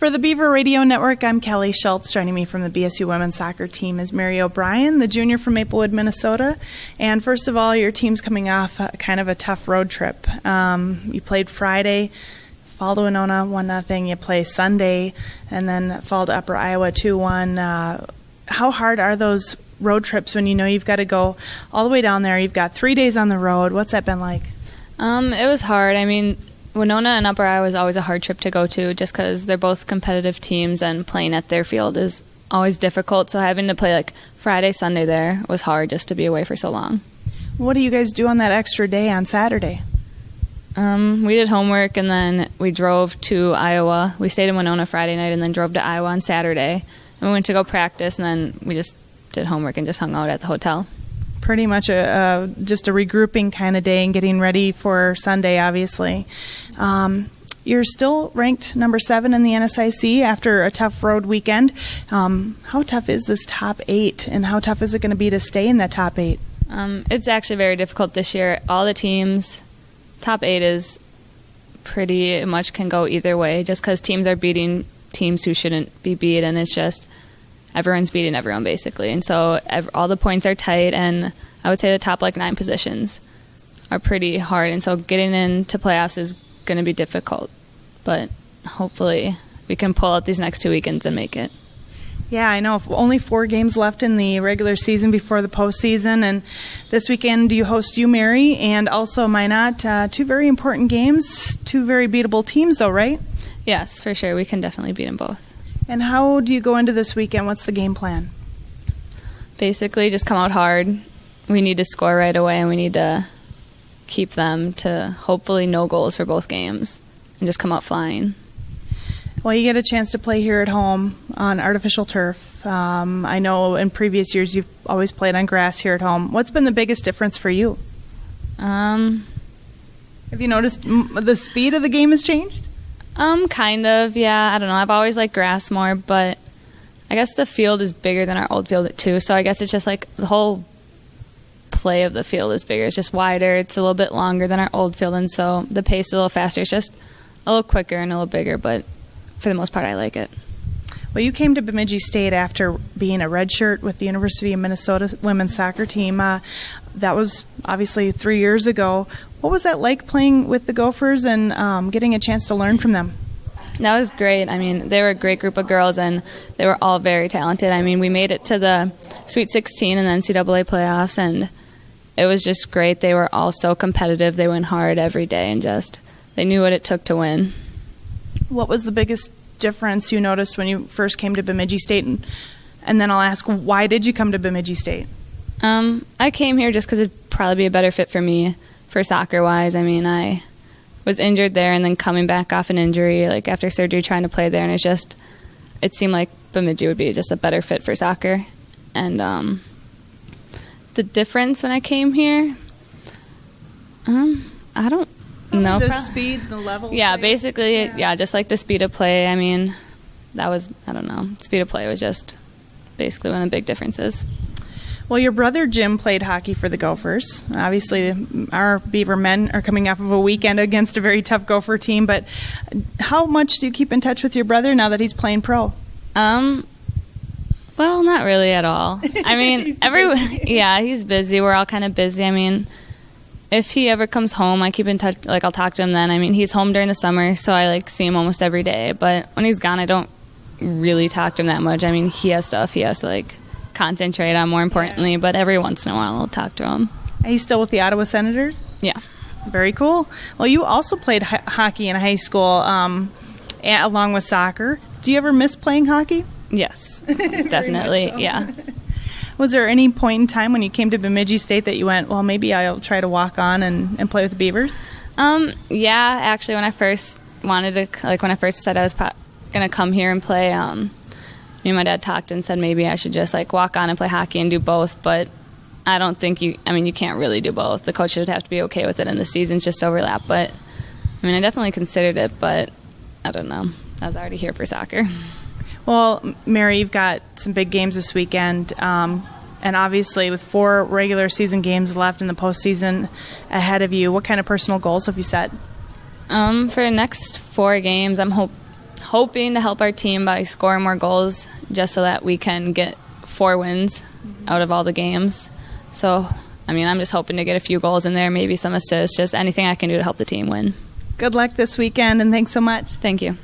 For the Beaver Radio Network, I'm Kelly Schultz. Joining me from the BSU women's soccer team is Mary OBrien, the junior from Maplewood, Minnesota. And first of all, your team's coming off kind of a tough road trip. You played Friday, fall to Winona 1-0. You play Sunday, and then fall to Upper Iowa 2-1. How hard are those road trips when you know you've got to go all the way down there? You've got 3 days on the road. What's that been like? It was hard. I mean, Winona and Upper Iowa is always a hard trip to go to just because they're both competitive teams and playing at their field is always difficult. So having to play like Friday, Sunday there was hard just to be away for so long. What do you guys do on that extra day on Saturday? We did homework and then we drove to Iowa. We stayed in Winona Friday night and then drove to Iowa on Saturday. And we went to go practice and then we just did homework and just hung out at the hotel. Pretty much just a regrouping kind of day and getting ready for Sunday, obviously. You're still ranked number 7 in the NSIC after a tough road weekend. How tough is this top 8, and how tough is it going to be to stay in that top 8? It's actually very difficult this year. All the teams, top 8 is pretty much can go either way just because teams are beating teams who shouldn't be beat, and it's just everyone's beating everyone basically, and so all the points are tight, and I would say the top 9 positions are pretty hard, and so getting into playoffs is going to be difficult, but hopefully we can pull out these next 2 weekends and make it. Yeah, I know. Only 4 games left in the regular season before the postseason, and this weekend you host Mary and also Minot. 2 very important games, 2 very beatable teams though, right? Yes, for sure. We can definitely beat them both. And how do you go into this weekend? What's the game plan? Basically, just come out hard. We need to score right away, and we need to keep them to hopefully no goals for both games and just come out flying. Well, you get a chance to play here at home on artificial turf. I know in previous years you've always played on grass here at home. What's been the biggest difference for you? Have you noticed the speed of the game has changed? Kind of, yeah. I don't know. I've always liked grass more, but I guess the field is bigger than our old field too, so I guess it's just like the whole play of the field is bigger. It's just wider. It's a little bit longer than our old field, and so the pace is a little faster. It's just a little quicker and a little bigger, but for the most part, I like it. Well, you came to Bemidji State after being a redshirt with the University of Minnesota women's soccer team. That was obviously 3 years ago. What was that like playing with the Gophers and getting a chance to learn from them? That was great. I mean, they were a great group of girls, and they were all very talented. I mean, we made it to the Sweet 16 and the NCAA playoffs, and it was just great. They were all so competitive. They went hard every day, and just they knew what it took to win. What was the biggest difference you noticed when you first came to Bemidji State? And then I'll ask, why did you come to Bemidji State? I came here just because it'd probably be a better fit for me for soccer-wise. I mean, I was injured there and then coming back off an injury, like after surgery, trying to play there, and it seemed like Bemidji would be just a better fit for soccer. And the difference when I came here, I don't know. The speed, the level? Yeah, basically, yeah, just like the speed of play. I mean, that was, I don't know, speed of play was just basically one of the big differences. Well, your brother Jim played hockey for the Gophers. Obviously, our Beaver men are coming off of a weekend against a very tough Gopher team, but how much do you keep in touch with your brother now that he's playing pro? Well, not really at all. I mean, he's busy. We're all kind of busy. I mean, if he ever comes home, I keep in touch. Like, I'll talk to him then. I mean, he's home during the summer, so I see him almost every day. But when he's gone, I don't really talk to him that much. I mean, he has stuff he has to concentrate on, more importantly. But every once in a while, I'll talk to him. Are you still with the Ottawa Senators? Yeah. Very cool. Well, you also played hockey in high school, along with soccer. Do you ever miss playing hockey? Yes, definitely. So. Yeah. Was there any point in time when you came to Bemidji State that you went, well, maybe I'll try to walk on and play with the Beavers? Yeah, actually, when I first wanted to, when I first said I was going to come here and play, me and my dad talked and said maybe I should just walk on and play hockey and do both, but I don't think you can't really do both. The coach would have to be okay with it, and the seasons just overlap. But I definitely considered it, but I don't know. I was already here for soccer. Well, Mary, you've got some big games this weekend, and obviously with 4 regular season games left in the postseason ahead of you, what kind of personal goals have you set? For the next 4 games, I'm hoping to help our team by scoring more goals just so that we can get 4 wins out of all the games. So, I mean, I'm just hoping to get a few goals in there, maybe some assists, just anything I can do to help the team win. Good luck this weekend, and thanks so much. Thank you.